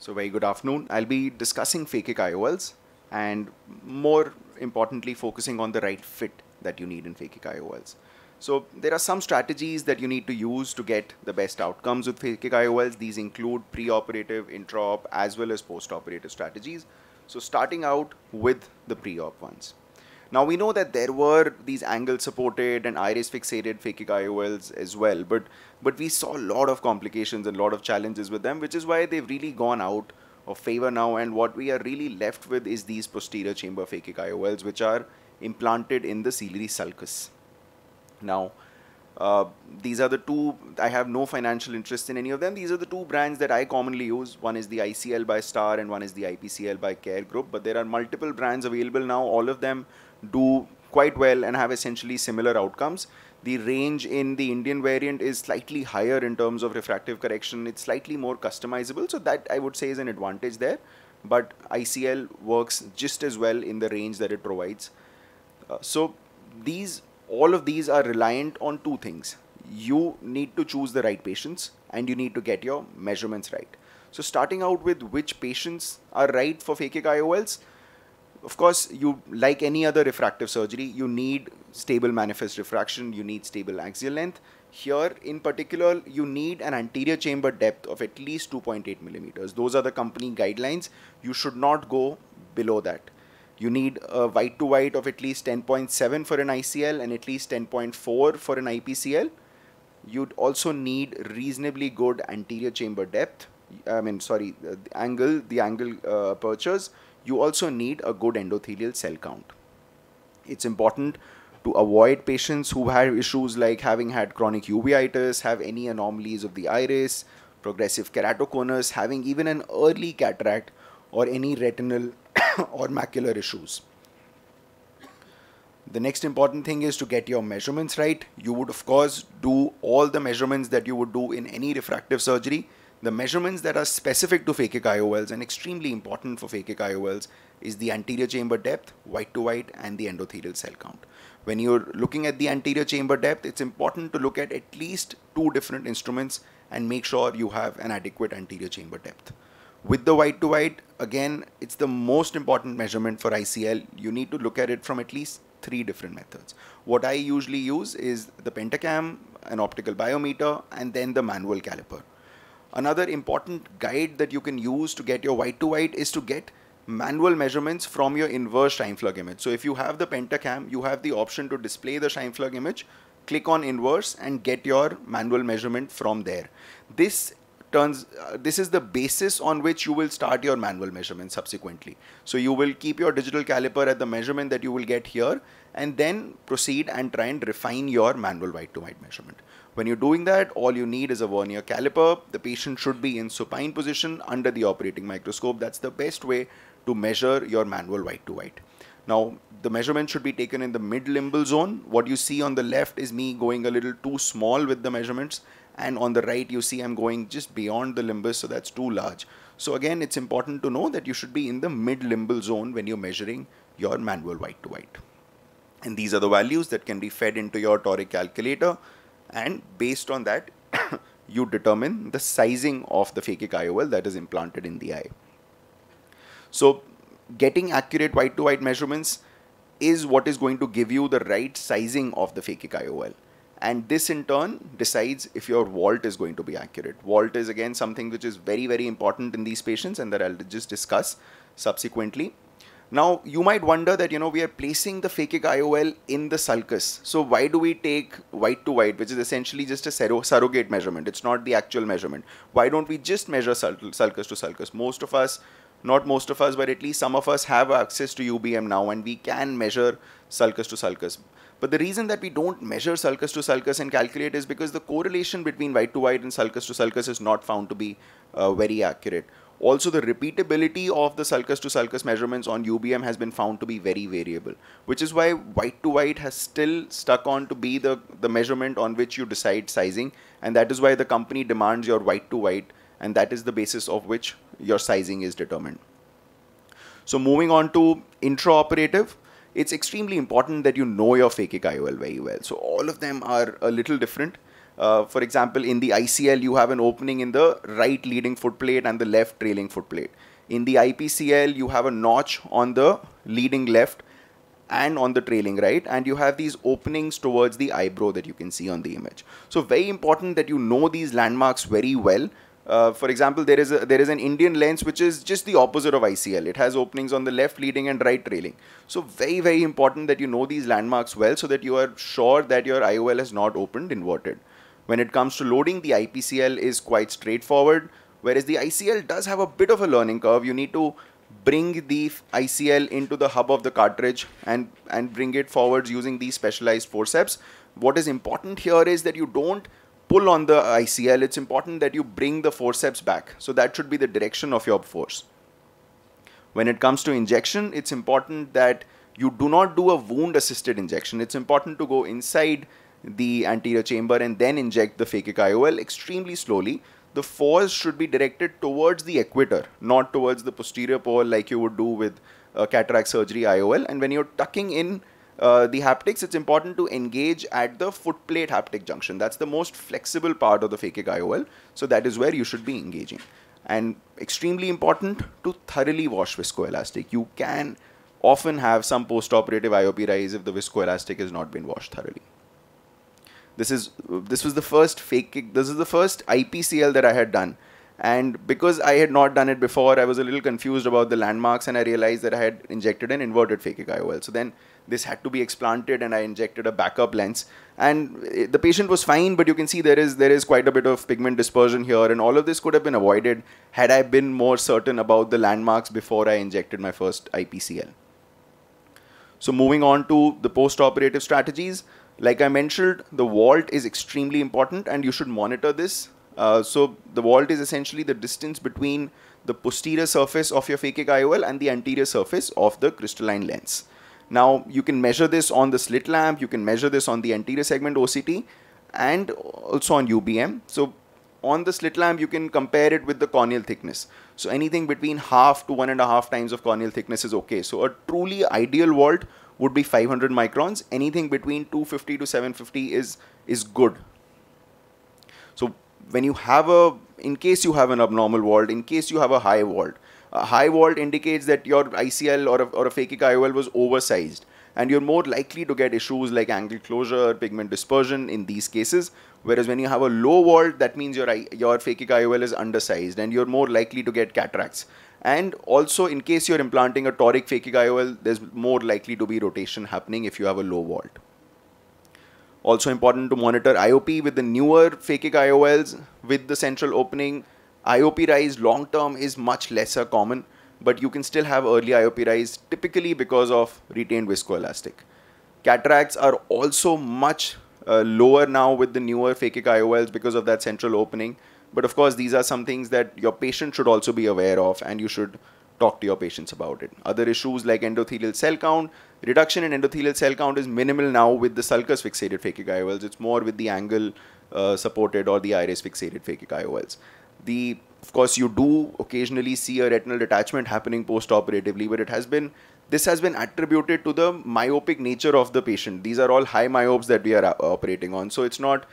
So very good afternoon. I'll be discussing phakic IOLs and more importantly focusing on the right fit that you need in phakic IOLs. So there are some strategies that you need to use to get the best outcomes with phakic IOLs. These include pre-operative, intra-op as well as post-operative strategies. So starting out with the pre-op ones. Now we know that there were these angle supported and iris fixated phakic IOLs as well, but we saw a lot of complications and a lot of challenges with them, which is why they've really gone out of favor now, and what we are really left with is these posterior chamber phakic IOLs, which are implanted in the ciliary sulcus. Now these are the two, I have no financial interest in any of them. These are the two brands that I commonly use. One is the ICL by Star and one is the IPCL by Care Group, but there are multiple brands available now. All of them do quite well and have essentially similar outcomes. The range in the Indian variant is slightly higher in terms of refractive correction. It's slightly more customizable, so that I would say is an advantage there. But ICL works just as well in the range that it provides. All of these are reliant on two things. You need to choose the right patients and you need to get your measurements right. So starting out with which patients are right for phakic IOLs, of course, you, like any other refractive surgery, you need stable manifest refraction, you need stable axial length. Here in particular, you need an anterior chamber depth of at least 2.8 millimeters. Those are the company guidelines. You should not go below that. You need a white to white of at least 10.7 for an ICL and at least 10.4 for an IPCL. You'd also need reasonably good anterior chamber depth. The angle apertures. You also need a good endothelial cell count. It's important to avoid patients who have issues like having had chronic uveitis, have any anomalies of the iris, progressive keratoconus, having even an early cataract or any retinal or macular issues. The next important thing is to get your measurements right. You would of course do all the measurements that you would do in any refractive surgery. The measurements that are specific to phakic IOLs and extremely important for phakic IOLs is the anterior chamber depth, white to white, and the endothelial cell count. When you're looking at the anterior chamber depth, it's important to look at least two different instruments and make sure you have an adequate anterior chamber depth. With the white to white, again, it's the most important measurement for ICL. You need to look at it from at least three different methods. What I usually use is the pentacam, an optical biometer, and then the manual caliper. Another important guide that you can use to get your white to white is to get manual measurements from your inverse Scheimpflug image. So if you have the pentacam, you have the option to display the Scheimpflug image, click on inverse and get your manual measurement from there. This is the basis on which you will start your manual measurement subsequently. So you will keep your digital caliper at the measurement that you will get here and then proceed and try and refine your manual white to white measurement. When you're doing that, all you need is a vernier caliper. The patient should be in supine position under the operating microscope. That's the best way to measure your manual white to white. Now, the measurement should be taken in the mid-limbal zone. What you see on the left is me going a little too small with the measurements, and on the right you see I'm going just beyond the limbus, so that's too large. So again, it's important to know that you should be in the mid-limbal zone when you're measuring your manual white to white. And these are the values that can be fed into your toric calculator, and based on that you determine the sizing of the phakic IOL that is implanted in the eye. So getting accurate white to white measurements is what is going to give you the right sizing of the phakic IOL. And this in turn decides if your vault is going to be accurate. Vault is again something which is very, very important in these patients and that I'll just discuss subsequently. Now, you might wonder that, we are placing the phakic IOL in the sulcus. So why do we take white to white, which is essentially just a surrogate measurement? It's not the actual measurement. Why don't we just measure sulcus to sulcus? Most of us, not most of us, but at least some of us have access to UBM now and we can measure sulcus to sulcus. But the reason that we don't measure sulcus to sulcus and calculate is because the correlation between white to white and sulcus to sulcus is not found to be very accurate. Also, the repeatability of the sulcus to sulcus measurements on UBM has been found to be very variable, which is why white to white has still stuck on to be the measurement on which you decide sizing, and that is why the company demands your white to white, and that is the basis of which your sizing is determined. So moving on to intraoperative, it's extremely important that you know your phakic IOL very well. So all of them are a little different. For example, in the ICL, you have an opening in the right leading foot plate and the left trailing foot plate. In the IPCL, you have a notch on the leading left and on the trailing right, and you have these openings towards the eyebrow that you can see on the image. So very important that you know these landmarks very well. For example, there is an Indian lens which is just the opposite of ICL. It has openings on the left leading and right trailing. So very important that you know these landmarks well, so that you are sure that your IOL has not opened inverted. When it comes to loading, the IPCL is quite straightforward, whereas the ICL does have a bit of a learning curve. You need to bring the ICL into the hub of the cartridge and bring it forwards using these specialized forceps. What is important here is that you don't pull on the ICL. It's important that you bring the forceps back. So that should be the direction of your force. When it comes to injection, it's important that you do not do a wound assisted injection. It's important to go inside the anterior chamber and then inject the phakic IOL extremely slowly. The force should be directed towards the equator, not towards the posterior pole like you would do with cataract surgery IOL. And when you're tucking in the haptics, it's important to engage at the foot plate haptic junction. That's the most flexible part of the phakic IOL. So that is where you should be engaging. And extremely important to thoroughly wash viscoelastic. You can often have some post-operative IOP rise if the viscoelastic has not been washed thoroughly. This is the first IPCL that I had done, and because I had not done it before, I was a little confused about the landmarks, and I realized that I had injected an inverted phakic IOL. So then this had to be explanted, and I injected a backup lens, and the patient was fine, but you can see there is quite a bit of pigment dispersion here, and all of this could have been avoided had I been more certain about the landmarks before I injected my first IPCL. So moving on to the post-operative strategies. Like I mentioned, the vault is extremely important and you should monitor this. So the vault is essentially the distance between the posterior surface of your phakic IOL and the anterior surface of the crystalline lens. Now you can measure this on the slit lamp, you can measure this on the anterior segment OCT and also on UBM. So on the slit lamp, you can compare it with the corneal thickness. So anything between half to 1.5 times of corneal thickness is okay. So a truly ideal vault would be 500 microns. Anything between 250 to 750 is good. So when you have in case you have an abnormal vault, in case you have a high vault indicates that your ICL or a phakic IOL was oversized, and you're more likely to get issues like angle closure, pigment dispersion in these cases. Whereas when you have a low vault, that means your phakic IOL is undersized and you're more likely to get cataracts. And also, in case you're implanting a toric phakic IOL, there's more likely to be rotation happening if you have a low vault. Also important to monitor IOP with the newer phakic IOLs with the central opening. IOP rise long term is much lesser common, but you can still have early IOP rise typically because of retained viscoelastic. Cataracts are also much lower now with the newer phakic IOLs because of that central opening. But of course, these are some things that your patient should also be aware of, and you should talk to your patients about it. Other issues like endothelial cell count. Reduction in endothelial cell count is minimal now with the sulcus fixated phakic IOLs. It's more with the angle supported or the iris fixated phakic IOLs. Of course, you do occasionally see a retinal detachment happening post-operatively, but this has been attributed to the myopic nature of the patient. These are all high myopes that we are operating on. So it's not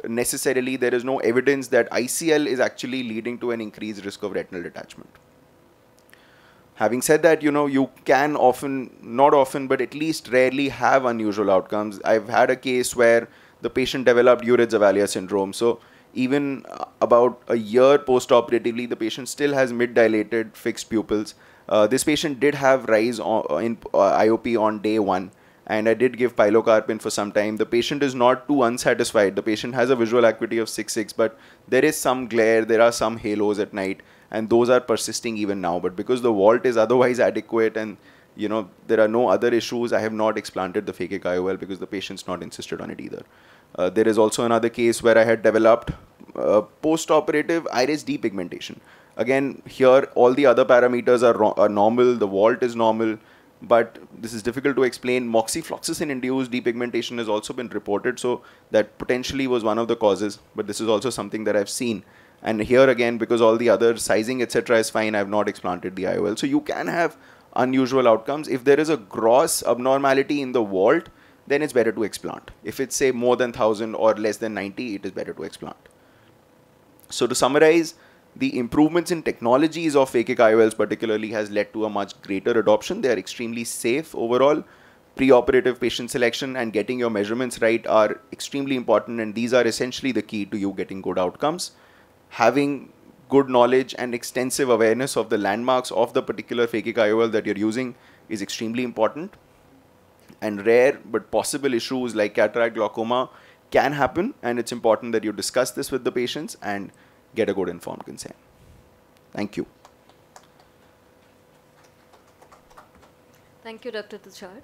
necessarily, there is no evidence that ICL is actually leading to an increased risk of retinal detachment. Having said that, you can not often, but at least rarely have unusual outcomes. I've had a case where the patient developed Uriz-Zavalia syndrome. So even about a year post-operatively, the patient still has mid-dilated fixed pupils. This patient did have rise in IOP on day 1. And I did give pilocarpine for some time. The patient is not too unsatisfied. The patient has a visual acuity of 6.6, but there is some glare, there are some halos at night, and those are persisting even now. But because the vault is otherwise adequate and there are no other issues, I have not explanted the phakic IOL because the patient's not insisted on it either. There is also another case where I had developed post-operative iris depigmentation. Again, here all the other parameters are normal, the vault is normal, but this is difficult to explain. Moxifloxacin-induced depigmentation has also been reported, so that potentially was one of the causes, but this is also something that I've seen. And here again, because all the other sizing, etc. is fine, I've not explanted the IOL. So you can have unusual outcomes. If there is a gross abnormality in the vault, then it's better to explant. If it's say more than 1000 or less than 90, it is better to explant. So to summarize, the improvements in technologies of phakic IOLs particularly has led to a much greater adoption. They are extremely safe overall. Preoperative patient selection and getting your measurements right are extremely important, and these are essentially the key to you getting good outcomes. Having good knowledge and extensive awareness of the landmarks of the particular phakic IOL that you're using is extremely important. And rare but possible issues like cataract, glaucoma can happen, and it's important that you discuss this with the patients and get a good informed consent. Thank you. Thank you, Dr. Tushar.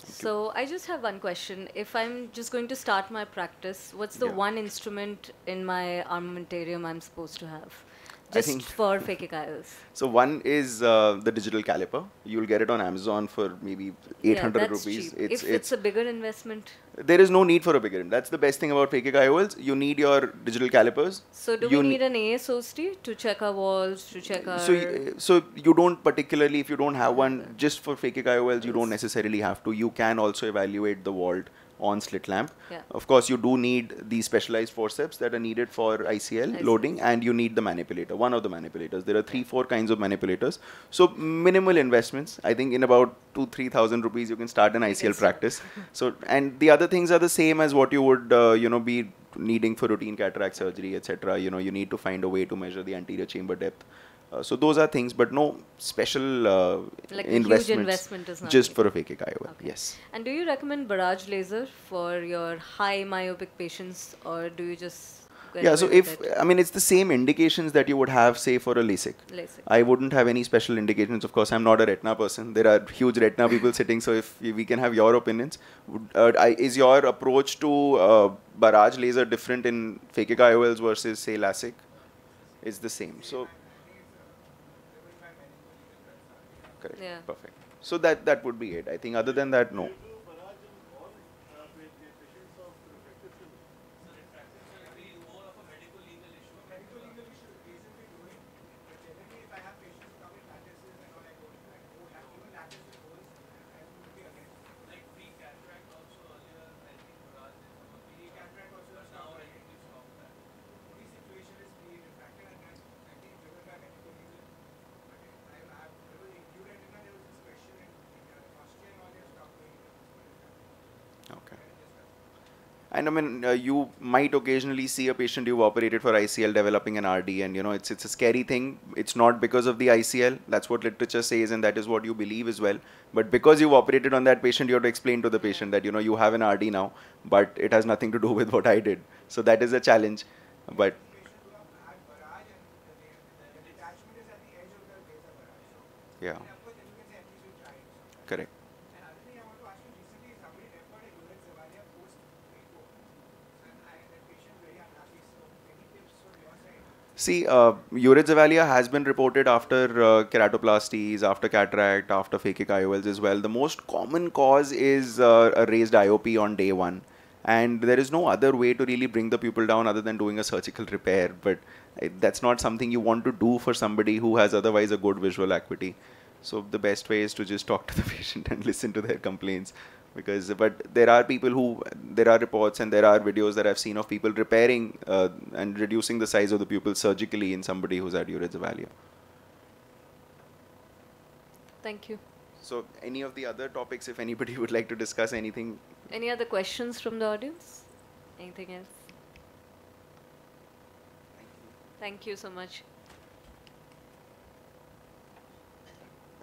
So I just have one question. If I'm just going to start my practice, what's the one instrument in my armamentarium I'm supposed to have? Just for phakic IOLs. So one is the digital caliper. You'll get it on Amazon for maybe 800 rupees. Cheap. If it's a bigger investment. There is no need for a bigger investment. That's the best thing about phakic IOLs. You need your digital calipers. So do we need an ASOST to check our walls, to check our... So you don't particularly, if you don't have one, just for phakic IOLs, you don't necessarily have to. You can also evaluate the walt on slit lamp. Of course, you do need these specialized forceps that are needed for ICL loading, and you need the manipulator, one of the manipulators. There are 3-4 kinds of manipulators. So minimal investments. I think in about 2,000-3,000 rupees, you can start an ICL practice. So, and the other things are the same as what you would, be needing for routine cataract surgery, etc. You need to find a way to measure the anterior chamber depth. So those are things, but no special like investment is not just for a phakic IOL. Yes. And do you recommend barrage laser for your high myopic patients, or do you just so it's the same indications that you would have, say, for a LASIK. I wouldn't have any special indications. Of course, I'm not a retina person. There are huge retina people sitting, so if we can have your opinions. Is your approach to barrage laser different in phakic IOLs versus, say, LASIK? It's the same. So correct. Yeah. Perfect. So that would be it. I think other than that, no. And I mean, you might occasionally see a patient you've operated for ICL developing an RD, and it's a scary thing. It's not because of the ICL. That's what literature says, and that is what you believe as well. But because you've operated on that patient, you have to explain to the patient that you have an RD now, but it has nothing to do with what I did. So that is a challenge. But yeah, correct. See, urethrocephalic has been reported after keratoplasties, after cataract, after phakic IOLs as well. The most common cause is a raised IOP on day one. And there is no other way to really bring the pupil down other than doing a surgical repair. But that's not something you want to do for somebody who has otherwise a good visual acuity. So the best way is to just talk to the patient and listen to their complaints. But there are reports and there are videos that I've seen of people repairing and reducing the size of the pupil surgically in somebody who's had urethrocephalic. Thank you. So any of the other topics, if anybody would like to discuss anything. Any other questions from the audience? Anything else? Thank you. Thank you so much.